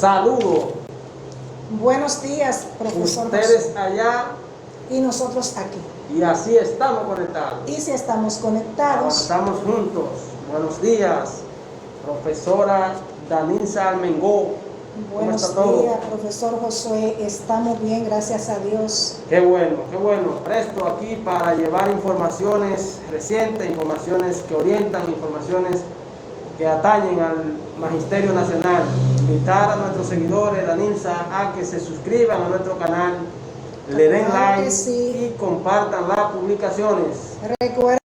Saludo. Buenos días, profesor. Ustedes allá y nosotros aquí. Y así estamos conectados. Y si estamos conectados, estamos juntos. Buenos días, profesora Danilza Armengó. Buenos días, profesor Josué. Estamos bien, gracias a Dios. Qué bueno, qué bueno. Presto aquí para llevar informaciones recientes, informaciones que orientan, informaciones que atañen al Magisterio Nacional. Invitar a nuestros seguidores, Danilza, a que se suscriban a nuestro canal, le den like y compartan las publicaciones. Recuerden,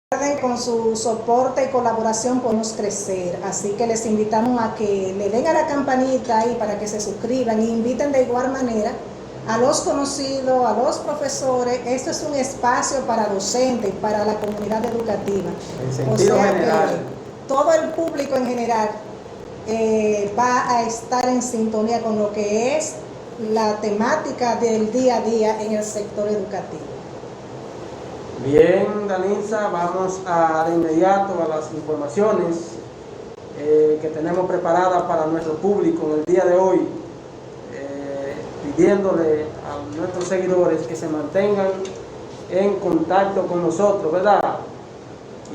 con su soporte y colaboración podemos crecer, así que les invitamos a que le den a la campanita ahí para que se suscriban y inviten de igual manera a los conocidos, a los profesores. Esto es un espacio para docentes, para la comunidad educativa. En sentido general. Todo el público en general va a estar en sintonía con lo que es la temática del día a día en el sector educativo. Bien, Danilza, vamos de inmediato a las informaciones que tenemos preparadas para nuestro público en el día de hoy, pidiéndole a nuestros seguidores que se mantengan en contacto con nosotros, ¿verdad?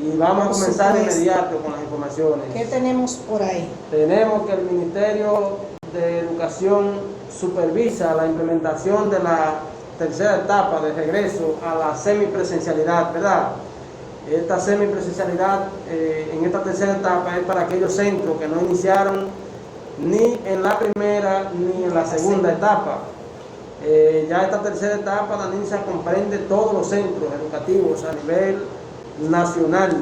Y vamos a comenzar de inmediato con las informaciones. ¿Qué tenemos por ahí? Tenemos que el Ministerio de Educación supervisa la implementación de la tercera etapa de regreso a la semipresencialidad, ¿verdad? Esta semipresencialidad en esta tercera etapa es para aquellos centros que no iniciaron ni en la primera ni en la segunda etapa. Ya esta tercera etapa, Danilza, comprende todos los centros educativos a nivel nacional,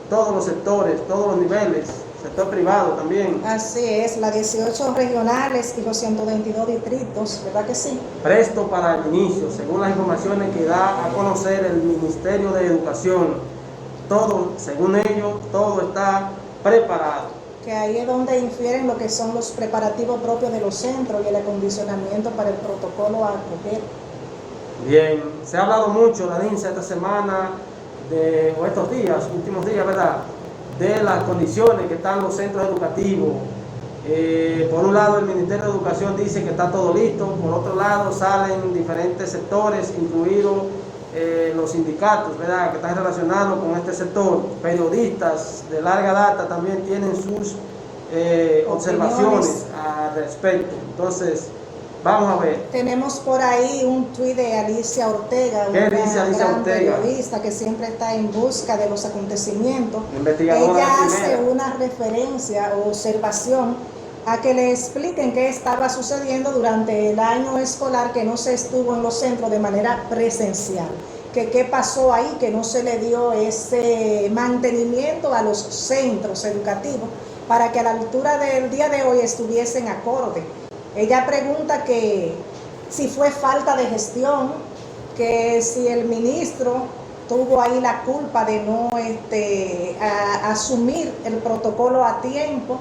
todos los sectores, todos los niveles, sector privado también. Así es, las 18 regionales y los 122 distritos, ¿verdad que sí? Presto para el inicio, según las informaciones que da a conocer el Ministerio de Educación. Todo, según ellos, todo está preparado. Que ahí es donde infieren lo que son los preparativos propios de los centros y el acondicionamiento para el protocolo a acoger. Bien, se ha hablado mucho, Danilza, esta semana, o estos días, últimos días, ¿verdad?, de las condiciones que están los centros educativos. Por un lado, el Ministerio de Educación dice que está todo listo, por otro lado salen diferentes sectores, incluidos los sindicatos, ¿verdad?, que están relacionados con este sector. Periodistas de larga data también tienen sus observaciones al respecto. Entonces, vamos a ver. Tenemos por ahí un tuit de Alicia Ortega, una gran periodista que siempre está en busca de los acontecimientos. Investigadora. Ella hace una referencia o observación a que le expliquen qué estaba sucediendo durante el año escolar que no se estuvo en los centros de manera presencial. ¿Qué pasó ahí? Que no se le dio ese mantenimiento a los centros educativos para que a la altura del día de hoy estuviesen acorde. Ella pregunta que si fue falta de gestión, que si el ministro tuvo ahí la culpa de no asumir el protocolo a tiempo,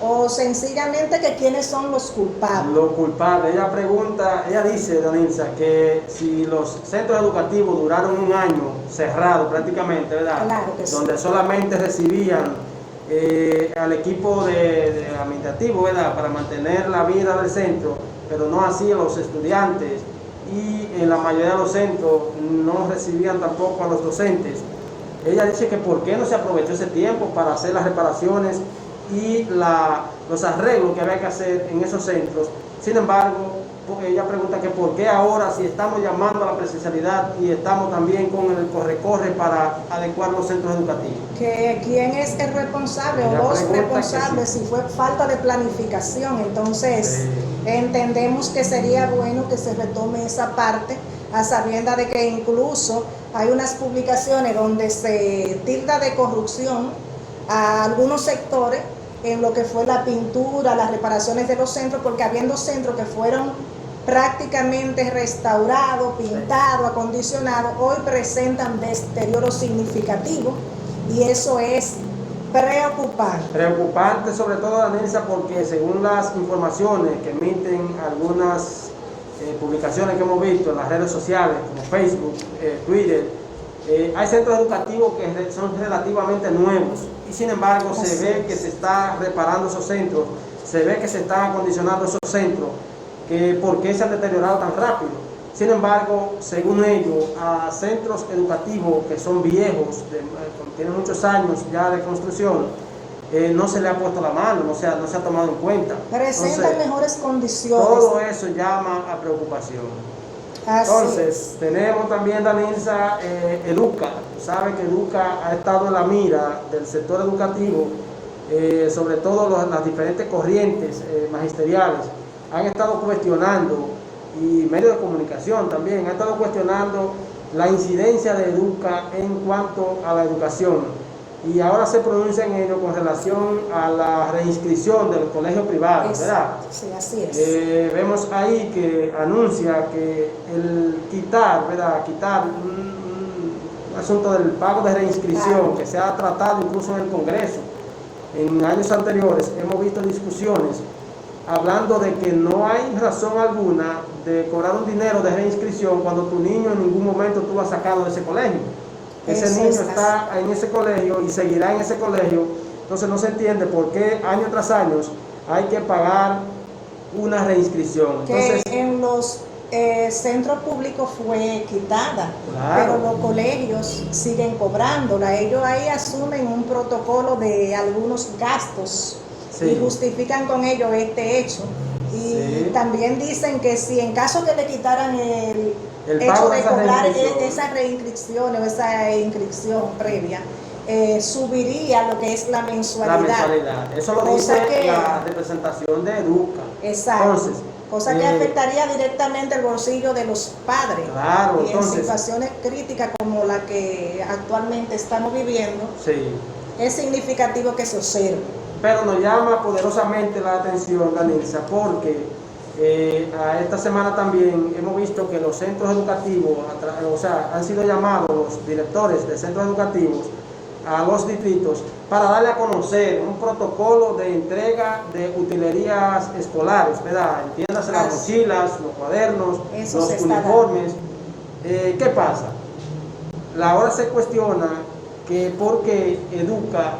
o sencillamente que quiénes son los culpables. Los culpables. Ella pregunta, ella dice, Danilza, que si los centros educativos duraron un año cerrados prácticamente, ¿verdad? Claro que sí. Donde solamente recibían al equipo de administrativo, ¿verdad?, para mantener la vida del centro, pero no así a los estudiantes, y en la mayoría de los centros no recibían tampoco a los docentes. Ella dice que por qué no se aprovechó ese tiempo para hacer las reparaciones y los arreglos que había que hacer en esos centros. Sin embargo, ella pregunta que por qué ahora, si estamos llamando a la presencialidad y estamos también con el corre-corre para adecuar los centros educativos. Que quién es el responsable o los responsables, si fue falta de planificación. Entonces, entendemos que sería bueno que se retome esa parte, a sabiendas de que incluso hay unas publicaciones donde se tilda de corrupción a algunos sectores en lo que fue la pintura, las reparaciones de los centros, porque habiendo centros que fueron prácticamente restaurados, pintados, acondicionados, hoy presentan deterioro significativo, y eso es preocupante. Preocupante sobre todo, Danilza, porque según las informaciones que emiten algunas publicaciones que hemos visto en las redes sociales como Facebook, Twitter, hay centros educativos que son relativamente nuevos y sin embargo se ve que se está reparando esos centros, se ve que se están acondicionando esos centros, que por qué se han deteriorado tan rápido. Sin embargo, según ellos, a centros educativos que son viejos, tienen muchos años ya de construcción, no se le ha puesto la mano, no se ha tomado en cuenta. Presentan mejores condiciones. Todo eso llama a preocupación. Entonces, tenemos también, Danilza, Educa. Sabe que Educa ha estado en la mira del sector educativo, sobre todo las diferentes corrientes magisteriales han estado cuestionando, y medios de comunicación también han estado cuestionando la incidencia de Educa en cuanto a la educación. Y ahora se pronuncia en ello con relación a la reinscripción de los colegios privados, ¿verdad? Sí, así es. Vemos ahí que anuncia que el quitar un asunto del pago de reinscripción, que se ha tratado incluso en el Congreso en años anteriores, hemos visto discusiones hablando de que no hay razón alguna de cobrar un dinero de reinscripción cuando tu niño en ningún momento tú lo has sacado de ese colegio. Ese niño está en ese colegio y seguirá en ese colegio. Entonces no se entiende por qué año tras año hay que pagar una reinscripción. Entonces, que en los centros públicos fue quitada, claro, pero los colegios siguen cobrándola. Ellos ahí asumen un protocolo de algunos gastos, sí, y justifican con ello este hecho. Y sí, también dicen que si en caso que le quitaran el hecho de cobrar esa reinscripción o esa inscripción previa, subiría lo que es la mensualidad. Eso lo dice la representación de Educa. Exacto. Entonces, cosa que afectaría directamente el bolsillo de los padres. Claro, y entonces, en situaciones críticas como la que actualmente estamos viviendo, sí, es significativo que se observe. Pero nos llama poderosamente la atención, Danilza, porque a esta semana también hemos visto que los centros educativos, han sido llamados los directores de centros educativos a los distritos para darle a conocer un protocolo de entrega de utilerías escolares, ¿verdad? Entiéndase, las mochilas, los cuadernos, los uniformes. ¿Qué pasa? Ahora se cuestiona que porque Educa,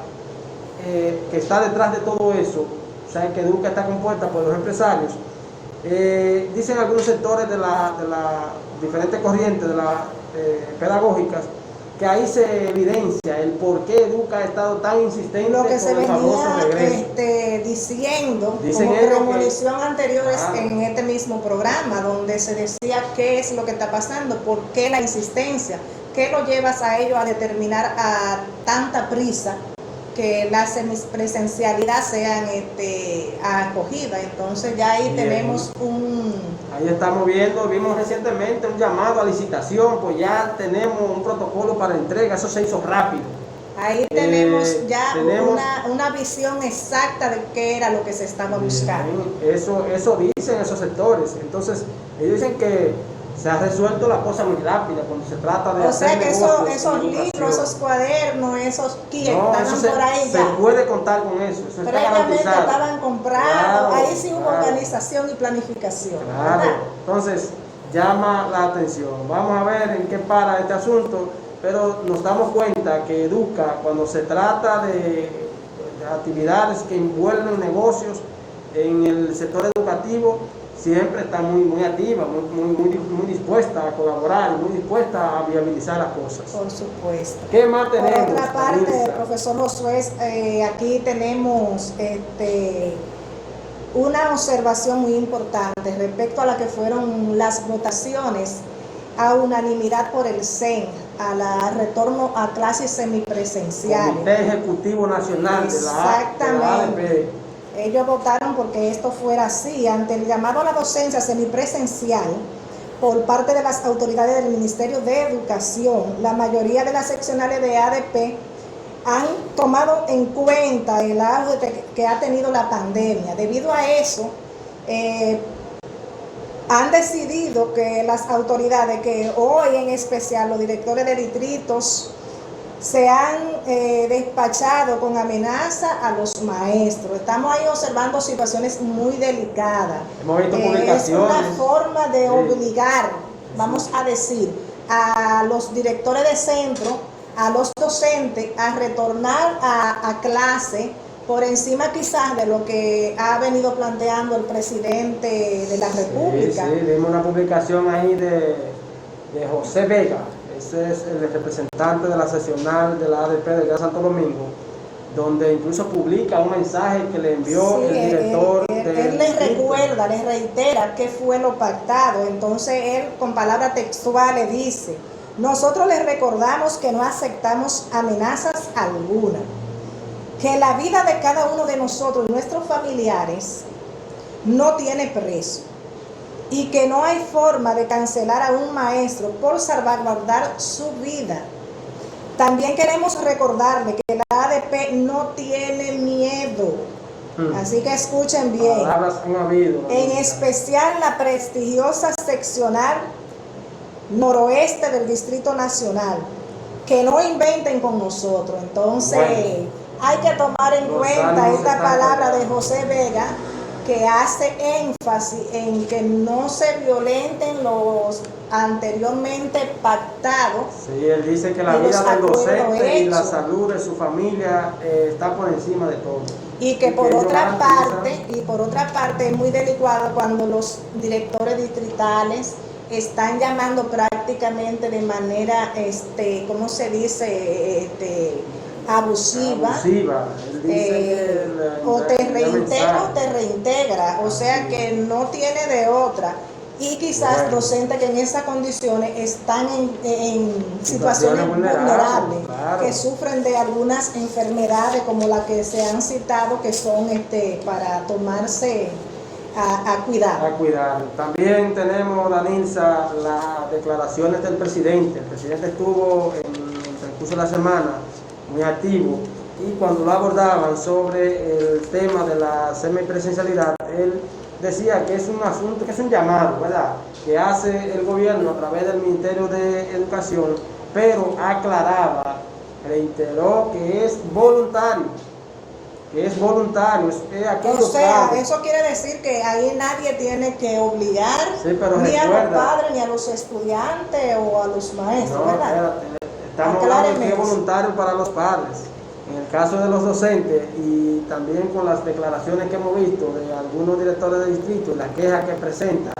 que está detrás de todo eso, o sea, que Educa está compuesta por los empresarios, dicen algunos sectores de las diferentes corrientes pedagógicas, que ahí se evidencia el por qué Educa ha estado tan insistente lo que se con el famoso regreso. Diciendo como premonición anteriores en este mismo programa, donde se decía qué es lo que está pasando, por qué la insistencia, qué lo llevas a ello a determinar a tanta prisa que la semipresencialidad sean acogida. Entonces ya ahí tenemos ahí estamos vimos recientemente un llamado a licitación, pues ya tenemos un protocolo para entrega, eso se hizo rápido. Ahí tenemos ya una visión exacta de qué era lo que se estaba buscando. Eso dicen esos sectores. Entonces ellos dicen que se ha resuelto la cosa muy rápida cuando se trata de hacer que esos libros, esos cuadernos, esos kits estaban por ahí ya. Se puede contar con eso. Previamente estaban comprados, ahí sí hubo organización y planificación. Claro, ¿verdad? Entonces llama la atención. Vamos a ver en qué para este asunto, pero nos damos cuenta que Educa, cuando se trata de actividades que envuelven negocios en el sector educativo, siempre está muy activa, muy dispuesta a colaborar, muy dispuesta a viabilizar las cosas. Por supuesto. ¿Qué más tenemos? Por otra parte, profesor Josué, aquí tenemos una observación muy importante respecto a la que fueron las votaciones a unanimidad por el CEN, al retorno a clases semipresenciales. Comité Ejecutivo Nacional de la ADP. Ellos votaron porque esto fuera así. Ante el llamado a la docencia semipresencial por parte de las autoridades del Ministerio de Educación, la mayoría de las seccionales de ADP han tomado en cuenta el auge que ha tenido la pandemia. Debido a eso, han decidido que las autoridades, que hoy en especial los directores de distritos, se han despachado con amenaza a los maestros. Estamos ahí observando situaciones muy delicadas. Hemos visto publicaciones. Es una forma de obligar, vamos a decir, a los directores de centro, a los docentes, a retornar a clase por encima quizás de lo que ha venido planteando el presidente de la República. Sí, vimos una publicación ahí de José Vega, ese es el representante de la seccional de la ADP de Gran Santo Domingo, donde incluso publica un mensaje que le envió el director. Él les recuerda, les reitera qué fue lo pactado. Entonces él con palabras textuales dice: nosotros les recordamos que no aceptamos amenazas alguna, que la vida de cada uno de nosotros y nuestros familiares no tiene precio y que no hay forma de cancelar a un maestro por salvaguardar su vida. También queremos recordarle que la ADP no tiene miedo. Así que escuchen bien. Palabras han habido. En especial la prestigiosa seccional noroeste del Distrito Nacional. Que no inventen con nosotros. Entonces, bueno, hay que tomar en cuenta esta palabra de José Vega, que hace énfasis en que no se violenten los anteriormente pactados. Sí, él dice que la vida del docente y la salud de su familia está por encima de todo. Y que por otra parte es muy delicado cuando los directores distritales están llamando prácticamente de manera, ¿cómo se dice? Abusiva. Él dice o te reintegra o te reintegra, o sea que no tiene de otra. Y quizás docentes que en esas condiciones están en situaciones vulnerables, claro, que sufren de algunas enfermedades como las que se han citado, que son para tomarse a cuidar. También tenemos, Danilza, las declaraciones del presidente. El presidente estuvo en el transcurso de la semana muy activo, y cuando lo abordaban sobre el tema de la semipresencialidad, él decía que es un asunto, que es un llamado, ¿verdad?, que hace el gobierno a través del Ministerio de Educación, pero aclaraba, reiteró que es voluntario. O sea, eso quiere decir que ahí nadie tiene que obligar ni a los padres, ni a los estudiantes o a los maestros, ¿verdad? Estamos hablando de que es voluntario para los padres. En el caso de los docentes, y también con las declaraciones que hemos visto de algunos directores de distrito y las quejas que presentan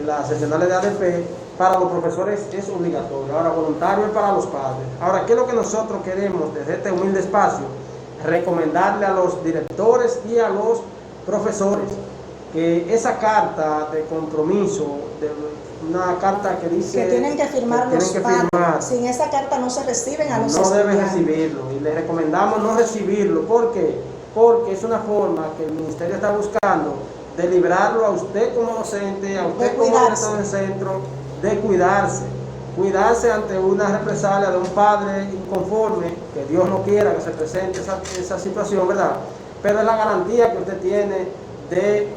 las seccionales de ADP, para los profesores es obligatorio. Ahora, voluntario es para los padres. Ahora, ¿qué es lo que nosotros queremos desde este humilde espacio? Recomendarle a los directores y a los profesores que esa carta de compromiso, una carta que dice que tienen que firmar los padres, sin esa carta no se reciben a los estudiantes. No deben recibirlo, y les recomendamos no recibirlo. ¿Por qué? Porque es una forma que el ministerio está buscando de librarlo a usted como docente, a usted como director del centro, de cuidarse ante una represalia de un padre inconforme, que Dios no quiera que se presente esa situación, ¿verdad? Pero es la garantía que usted tiene de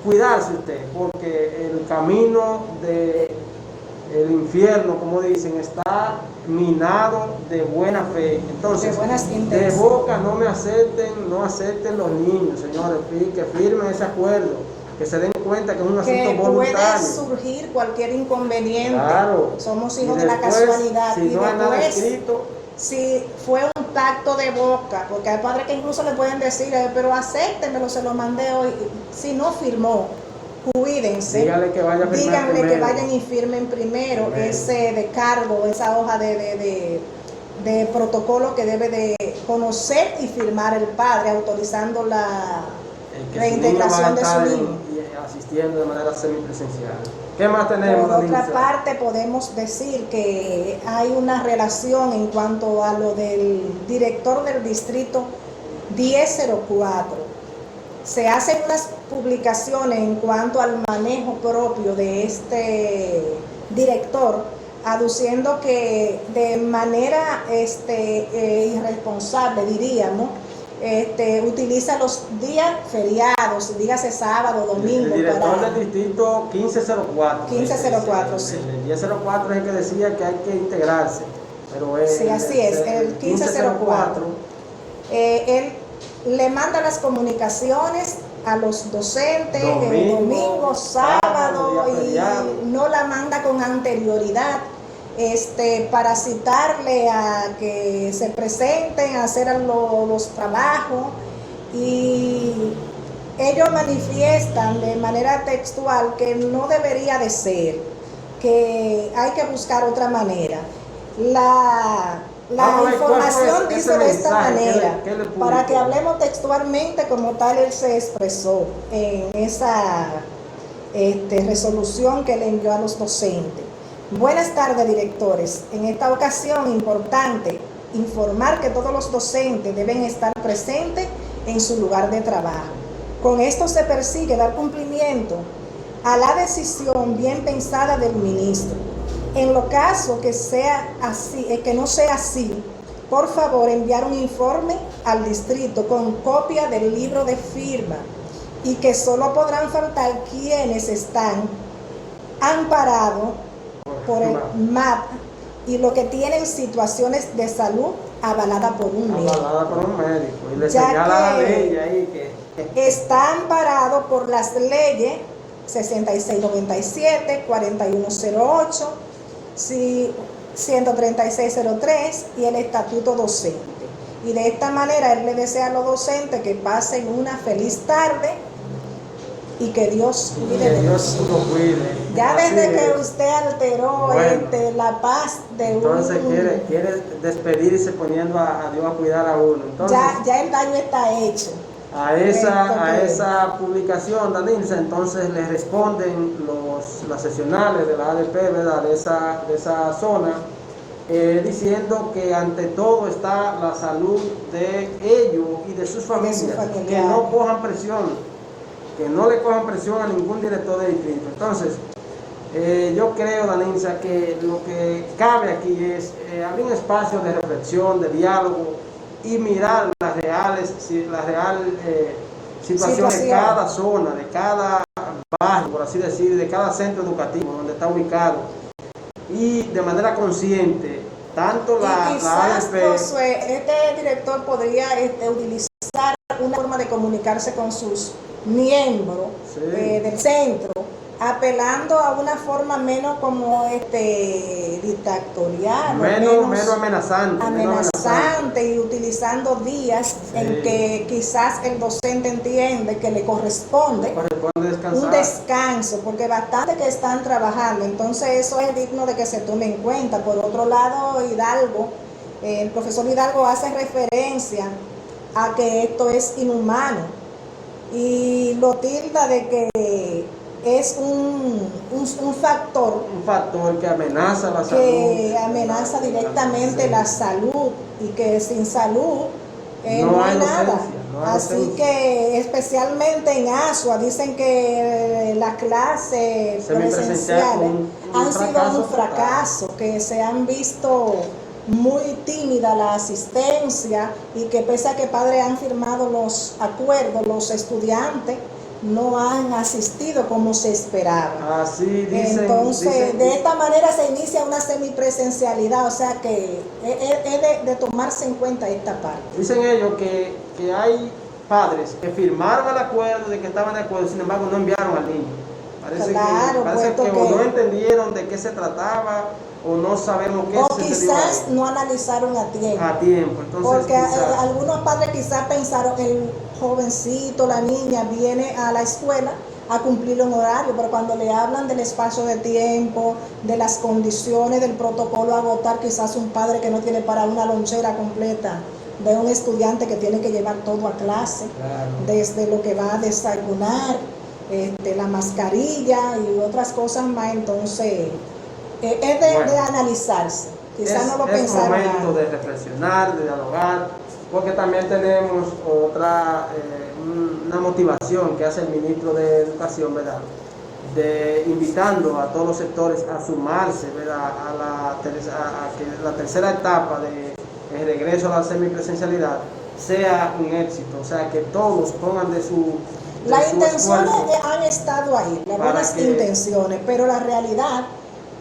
cuidarse usted, porque el camino del infierno, como dicen, está minado de buena fe. Entonces, de boca no acepten los niños, señores, que firmen ese acuerdo, que se den cuenta que es un asunto voluntario. Puede surgir cualquier inconveniente. Claro. Somos hijos de la casualidad. Si no hay nada escrito, si fue un pacto de boca, porque hay padres que incluso le pueden decir, pero acéptemelo, se lo mandé hoy. Si no firmó, cuídense. Díganle que vayan y firmen primero ese descargo, esa hoja de protocolo que debe de conocer y firmar el padre, autorizando la reintegración de su niño. Asistiendo de manera semipresencial. ¿Qué más tenemos? Por otra parte, podemos decir que hay una relación en cuanto a lo del director del distrito 1004. Se hacen unas publicaciones en cuanto al manejo propio de este director, aduciendo que de manera irresponsable, diríamos, utiliza los días feriados, dígase sábado, domingo. El director del distrito 1504. 1504, sí. El 1004 es el que decía que hay que integrarse. Pero sí, así es, el 1504. Él le manda las comunicaciones a los docentes domingo, sábado, y no la manda con anterioridad. para citarle a que se presenten a hacer los trabajos, y ellos manifiestan de manera textual que no debería de ser, que hay que buscar otra manera. La información dice de esta manera, para que hablemos textualmente como tal él se expresó en esa resolución que le envió a los docentes. Buenas tardes, directores. En esta ocasión, importante informar que todos los docentes deben estar presentes en su lugar de trabajo. Con esto se persigue dar cumplimiento a la decisión bien pensada del ministro. En lo caso que sea así, que no sea así, por favor enviar un informe al distrito con copia del libro de firma, y que solo podrán faltar quienes están amparados por el MAP y lo que tienen situaciones de salud avalada por un médico. Y le señala la ley ahí que está amparado por las leyes 6697, 4108, 13603 y el estatuto docente. Y de esta manera él le desea a los docentes que pasen una feliz tarde y que Dios cuide de nosotros. Ya desde que usted alteró la paz de entonces quiere despedirse poniendo a Dios a cuidar a uno. Entonces, ya el daño está hecho. A esa publicación, Danilza, entonces le responden las sesionales de la ADP, ¿verdad?, de esa zona, diciendo que ante todo está la salud de ellos y de sus familias, que no cojan presión, que no le cojan presión a ningún director de distrito. Entonces, yo creo, Danilza, que lo que cabe aquí es abrir un espacio de reflexión, de diálogo, y mirar la real situación de cada zona, de cada barrio, por así decir, de cada centro educativo donde está ubicado, y de manera consciente, tanto la ADP... Este director podría utilizar una forma de comunicarse con sus miembros del centro, apelando a una forma menos como dictatorial, menos amenazante, y utilizando días en que quizás el docente entiende que le corresponde un descanso, porque bastante que están trabajando. Entonces eso es digno de que se tome en cuenta. Por otro lado, el profesor Hidalgo hace referencia a que esto es inhumano y lo tilda de que es un factor que amenaza la salud, que amenaza directamente la salud, y que sin salud no hay nada. Así que especialmente en Asua dicen que las clases presenciales han sido un fracaso, que se han visto muy tímida la asistencia, y que pese a que padres han firmado los acuerdos, los estudiantes no han asistido como se esperaba. Así dicen. Entonces, de esta manera se inicia una semipresencialidad, o sea que es de tomarse en cuenta esta parte. Dicen ellos que hay padres que firmaron el acuerdo, de que estaban de acuerdo, sin embargo no enviaron al niño. Parece que o no entendieron de qué se trataba, o no sabemos qué o quizás no analizaron a tiempo. Entonces, porque algunos padres quizás pensaron, el jovencito, la niña viene a la escuela a cumplir un horario, pero cuando le hablan del espacio de tiempo, de las condiciones, del protocolo a agotar, quizás un padre que no tiene para una lonchera completa de un estudiante que tiene que llevar todo a clase, desde lo que va a desayunar, la mascarilla y otras cosas más. Entonces es de analizarse. Quizás no lo pensaron. Es momento de reflexionar, de dialogar, porque también tenemos una motivación que hace el ministro de Educación, ¿verdad?, de invitando a todos los sectores a sumarse, ¿verdad?, a que la tercera etapa de regreso a la semipresencialidad sea un éxito, o sea, que todos pongan de su las intenciones han estado ahí, las buenas intenciones, pero la realidad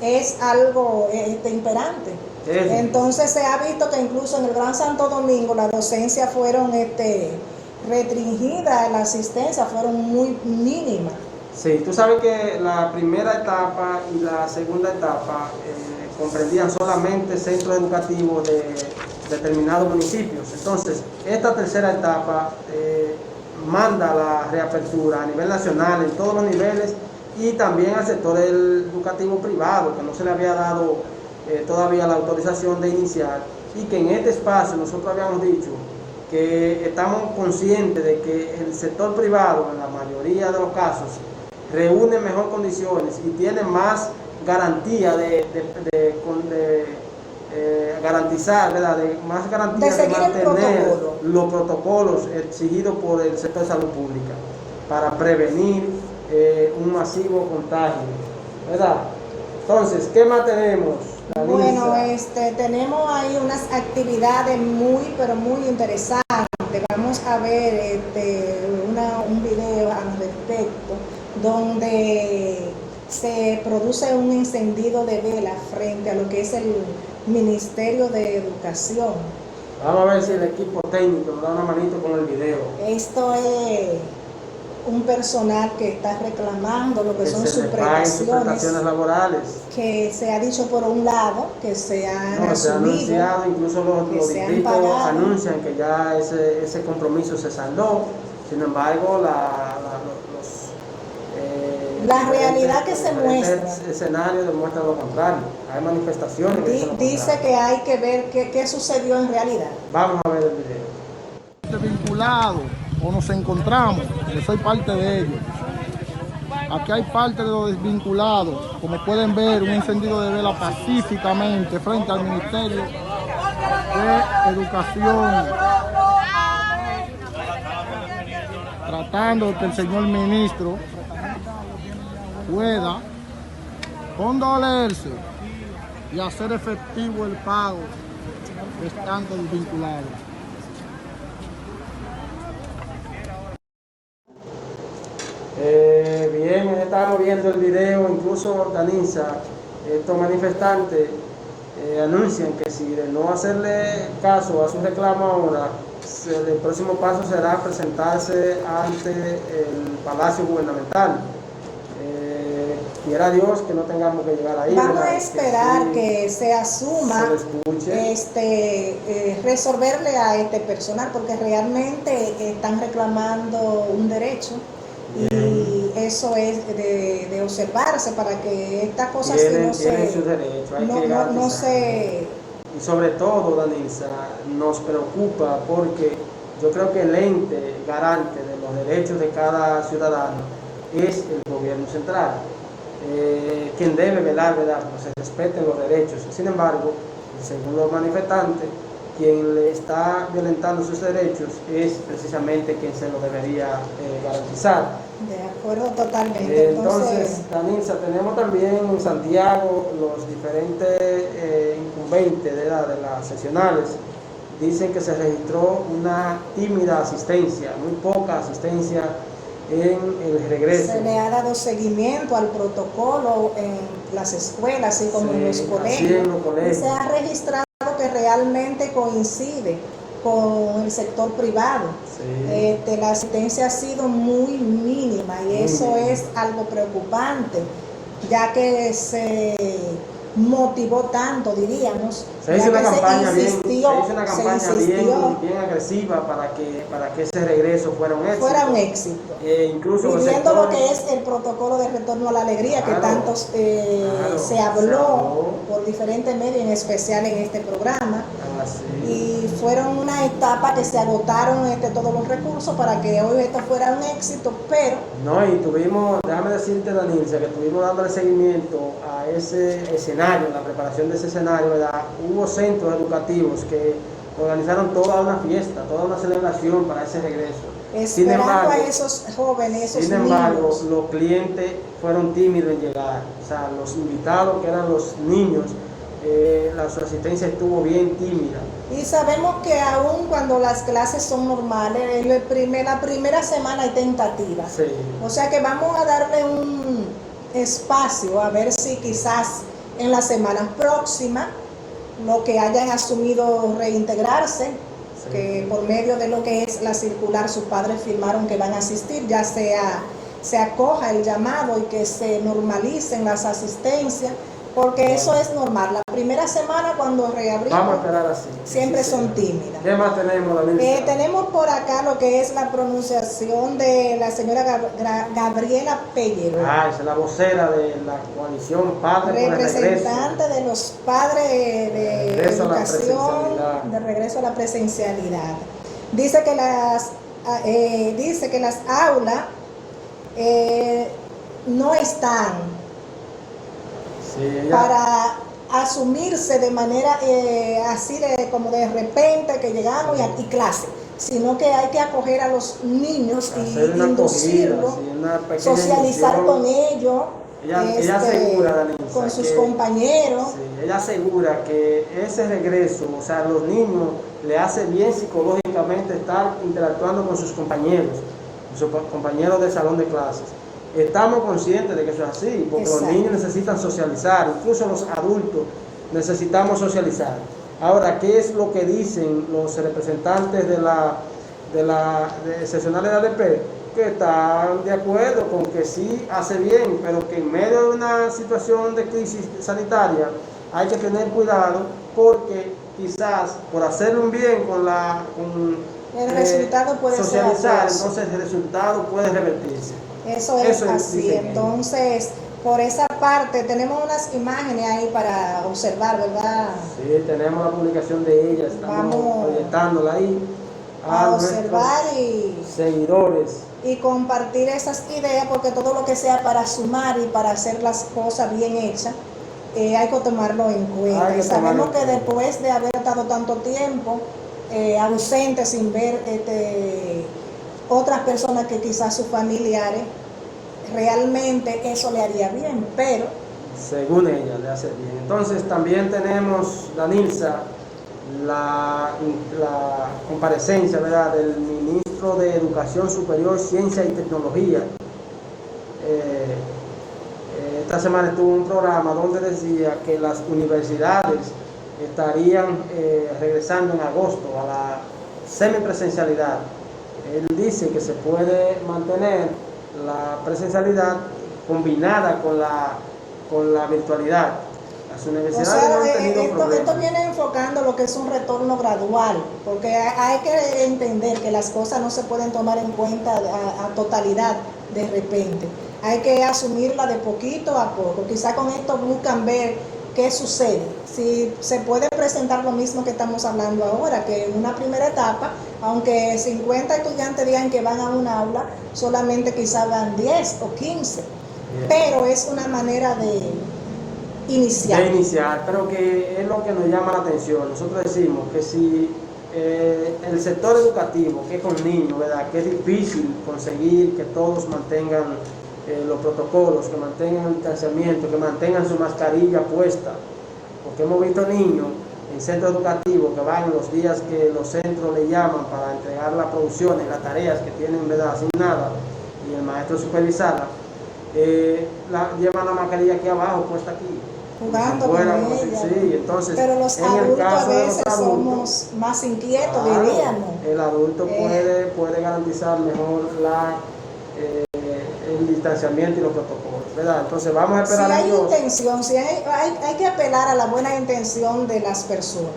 es algo imperante. Entonces se ha visto que incluso en el Gran Santo Domingo las docencias fueron restringidas, la asistencia fueron muy mínimas. Sí, tú sabes que la primera etapa y la segunda etapa comprendían solamente centros educativos de determinados municipios. Entonces, esta tercera etapa manda la reapertura a nivel nacional en todos los niveles y también al sector educativo privado, que no se le había dado todavía la autorización de iniciar, y que en este espacio nosotros habíamos dicho que estamos conscientes de que el sector privado, en la mayoría de los casos, reúne mejor condiciones y tiene más garantía garantizar, ¿verdad? Más garantía de mantener los protocolos exigidos por el sector de salud pública para prevenir un masivo contagio, ¿verdad? Entonces, ¿qué más tenemos? Bueno, tenemos ahí unas actividades muy, pero muy interesantes. Vamos a ver un video al respecto, donde se produce un encendido de vela frente a lo que es el Ministerio de Educación. Vamos a ver si el equipo técnico nos da una manito con el video. Esto es un personal que está reclamando lo que son sus prestaciones laborales, que se ha dicho por un lado que se han asumido, se ha anunciado, incluso los distritos anuncian que ya ese compromiso se saldó. Sin embargo, la realidad que se muestra, el escenario demuestra lo contrario. Hay manifestaciones que dice que hay que ver qué sucedió en realidad. Vamos a ver el video. Vinculado o nos encontramos, yo soy parte de ellos. Aquí hay parte de los desvinculados, como pueden ver, un encendido de vela pacíficamente frente al Ministerio de Educación, tratando de que el señor ministro pueda condolerse y hacer efectivo el pago de tantos desvinculados. Bien, estábamos viendo el video, incluso Danisa, estos manifestantes anuncian que si de no hacerle caso a su reclamo ahora, el próximo paso será presentarse ante el Palacio Gubernamental. Quiera Dios que no tengamos que llegar ahí. Vamos a esperar que se asuma resolverle a este personal, porque realmente están reclamando un derecho. Y eso es de observarse para que estas cosas tienen sus derechos, no se... Y sobre todo, Danisa, nos preocupa porque yo creo que el ente garante de los derechos de cada ciudadano es el gobierno central, quien debe velar, ¿verdad?, que se respeten los derechos. Sin embargo, según los manifestantes, quien le está violentando sus derechos es precisamente quien se lo debería garantizar. De acuerdo, totalmente. Entonces, Danisa, tenemos también en Santiago los diferentes incumbentes de las sesionales. Dicen que se registró una tímida asistencia, muy poca asistencia en el regreso. Se le ha dado seguimiento al protocolo en las escuelas, así como en los colegios. Y se ha registrado que realmente coincide con el sector privado. Sí. La asistencia ha sido muy mínima y eso es algo preocupante, ya que se motivó tanto, diríamos. Se hizo una campaña bien agresiva para que ese regreso fuera un éxito. Incluso viviendo lo que es el protocolo de retorno a la alegría, que tanto se habló por diferentes medios, en especial en este programa. Y fueron una etapa que se agotaron todos los recursos para que hoy esto fuera un éxito, pero... No, y tuvimos, déjame decirte, Danilza, que estuvimos dándole seguimiento a ese escenario, la preparación de ese escenario, ¿verdad? Hubo centros educativos que organizaron toda una fiesta, toda una celebración para ese regreso. Esperando a esos jóvenes, esos niños. Sin embargo, los clientes fueron tímidos en llegar, o sea, los invitados, que eran los niños, su asistencia estuvo bien tímida. Y sabemos que aún cuando las clases son normales, la primera semana hay tentativas. Sí. O sea que vamos a darle un espacio a ver si quizás en la semana próxima lo que hayan asumido reintegrarse, sí, que por medio de lo que es la circular sus padres firmaron que van a asistir, ya se acoja el llamado y que se normalicen las asistencias porque eso es normal. La primera semana cuando Vamos a reabrimos esperar así. siempre Sí, son señor. tímidas. ¿Qué más tenemos, Danielsa? Tenemos por acá lo que es la pronunciación de la señora Gabriela Pellero, Esa es la vocera de la coalición Padre por el Regreso. representante de los padres de Regreso a la educación, presencialidad. de regreso a la presencialidad. Dice que las aulas no están Sí, ella- para asumirse de manera así como de repente que llegamos y clase, sino que hay que acoger a los niños y hacer una inducirlos, acogida, sí, una pequeña socializar inducción. con ellos, Ella asegura, Danielsa, con sus que- compañeros. Sí, ella asegura que ese regreso, o sea, a los niños le hace bien psicológicamente estar interactuando con sus compañeros del salón de clases. Estamos conscientes de que eso es así, porque Exacto. los niños necesitan socializar, incluso los adultos necesitamos socializar. Ahora, ¿qué es lo que dicen los representantes de seccionales de ADP? Que están de acuerdo con que sí hace bien, pero que en medio de una situación de crisis sanitaria hay que tener cuidado, porque quizás por hacerle un bien El resultado puede ser socializar, adverso. entonces el resultado puede revertirse. Eso es Eso así. dicen ellos. Entonces, por esa parte, tenemos unas imágenes ahí para observar, ¿verdad? Sí, tenemos la publicación de ella, estamos Vamos proyectándola ahí A nuestros observar seguidores. y compartir esas ideas, porque todo lo que sea para sumar y para hacer las cosas bien hechas, hay que tomarlo en cuenta. Hay que Y sabemos tomarlo que en cuenta. después de haber estado tanto tiempo ausentes sin ver otras personas que quizás sus familiares, realmente eso le haría bien, pero Según ella, le hace bien. Entonces también tenemos, Danilza, la comparecencia, ¿verdad?, del ministro de Educación Superior, Ciencia y Tecnología. Esta semana estuvo un programa donde decía que las universidades estarían regresando en agosto a la semipresencialidad. Él dice que se puede mantener la presencialidad combinada con la virtualidad. Las o universidades sea, no han tenido esto problemas. viene enfocando lo que es un retorno gradual, porque hay que entender que las cosas no se pueden tomar en cuenta a totalidad de repente. Hay que asumirla de poquito a poco. Quizá con esto buscan ver qué sucede. Si se puede presentar lo mismo que estamos hablando ahora, que en una primera etapa, aunque 50 estudiantes digan que van a un aula, solamente quizá van 10 o 15. Pero es una manera de iniciar. Pero que es lo que nos llama la atención. Nosotros decimos que si el sector educativo, que es con niños, ¿verdad?, que es difícil conseguir que todos mantengan los protocolos, que mantengan el distanciamiento, que mantengan su mascarilla puesta, porque hemos visto niños en centros educativos que van los días que los centros le llaman para entregar las producciones, las tareas que tienen, ¿verdad?, asignadas, y el maestro supervisarla, llevan la mascarilla aquí abajo, puesta aquí, Jugando fuera, con como si- ella. sí, entonces, Pero los en el adultos a caso de los veces adultos, somos más inquietos, claro, diríamos. el adulto puede garantizar mejor el distanciamiento y los protocolos, ¿verdad? Entonces vamos a Si esperar a hay Dios. intención, si hay que apelar a la buena intención de las personas.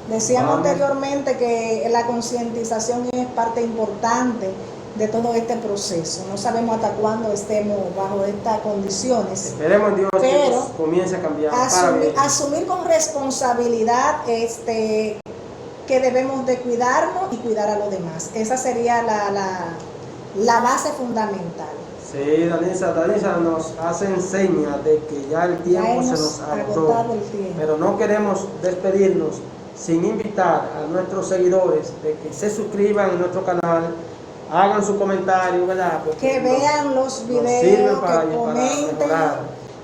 Decíamos Vamos. anteriormente que la concientización es parte importante de todo este proceso. No sabemos hasta cuándo estemos bajo estas condiciones. Esperemos en Dios que Pero esto comience a cambiar para bien. Asumir con responsabilidad que debemos de cuidarnos y cuidar a los demás. Esa sería la base fundamental. Sí, Danisa nos hace enseña de que ya el tiempo se nos agotó, agotado el tiempo. pero no queremos despedirnos sin invitar a nuestros seguidores de que se suscriban a nuestro canal, hagan su comentario, ¿verdad? Porque Que vean los sirven videos, para que comenten, mejorar.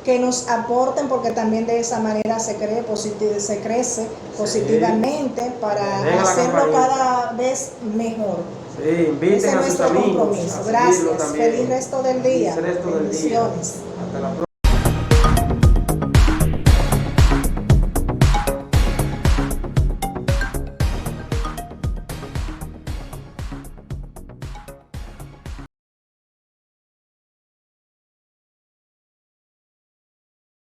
que nos aporten, porque también de esa manera se crece positivamente para Den a la hacerlo campanita. cada vez mejor. Sí, Ese inviten es a sus nuestro amigos compromiso. a seguirlo Gracias. también. Feliz resto del día. Feliz resto del día. Bendiciones. Hasta la próxima.